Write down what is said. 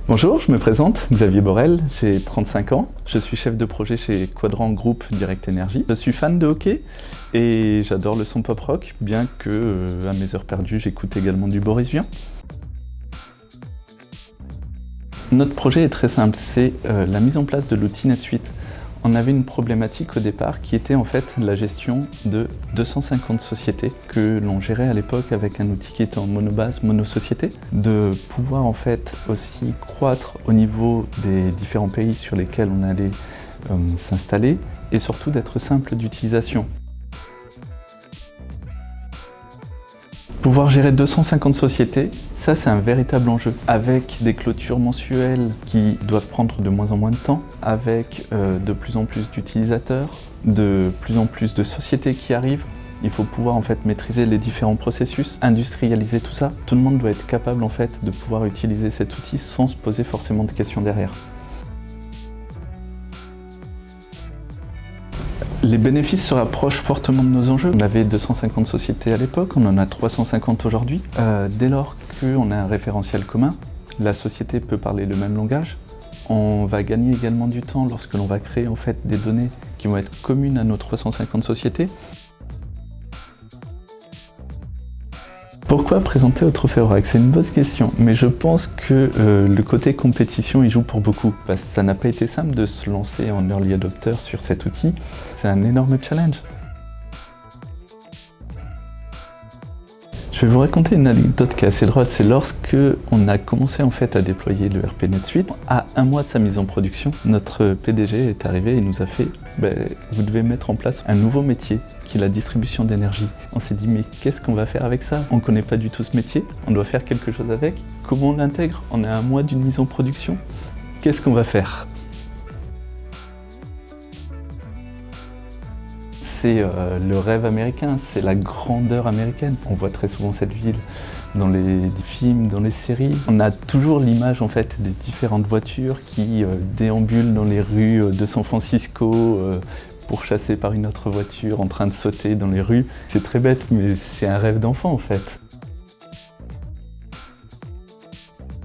Bonjour, je me présente, Xavier Borel, j'ai 35 ans, je suis chef de projet chez Quadrant Group Direct Energy. Je suis fan de hockey et j'adore le son pop rock, bien que à mes heures perdues, j'écoute également du Boris Vian. Notre projet est très simple, c'est la mise en place de l'outil NetSuite. On avait une problématique au départ qui était en fait la gestion de 250 sociétés que l'on gérait à l'époque avec un outil qui était en monobase, monosociété. De pouvoir en fait aussi croître au niveau des différents pays sur lesquels on allait s'installer et surtout d'être simple d'utilisation. Pouvoir gérer 250 sociétés, ça c'est un véritable enjeu, avec des clôtures mensuelles qui doivent prendre de moins en moins de temps, avec de plus en plus d'utilisateurs, de plus en plus de sociétés qui arrivent. Il faut pouvoir en fait maîtriser les différents processus, industrialiser tout ça. Tout le monde doit être capable en fait de pouvoir utiliser cet outil sans se poser forcément de questions derrière. Les bénéfices se rapprochent fortement de nos enjeux. On avait 250 sociétés à l'époque, on en a 350 aujourd'hui. Dès lors qu'on a un référentiel commun, la société peut parler le même langage. On va gagner également du temps lorsque l'on va créer en fait des données qui vont être communes à nos 350 sociétés. Pourquoi présenter au Trophée Oracle? C'est une bonne question, mais je pense que le côté compétition y joue pour beaucoup. Parce que ça n'a pas été simple de se lancer en early adopter sur cet outil. C'est un énorme challenge. Je vais vous raconter une anecdote qui est assez drôle. C'est lorsque on a commencé en fait à déployer le RP NetSuite, à un mois de sa mise en production, notre PDG est arrivé et nous a fait vous devez mettre en place un nouveau métier qui est la distribution d'énergie. On s'est dit mais qu'est-ce qu'on va faire avec ça? On ne connaît pas du tout ce métier, on doit faire quelque chose avec. Comment on l'intègre? On est à un mois d'une mise en production. Qu'est-ce qu'on va faire? C'est le rêve américain, c'est la grandeur américaine. On voit très souvent cette ville dans les films, dans les séries. On a toujours l'image en fait des différentes voitures qui déambulent dans les rues de San Francisco pourchassées par une autre voiture en train de sauter dans les rues. C'est très bête, mais c'est un rêve d'enfant en fait.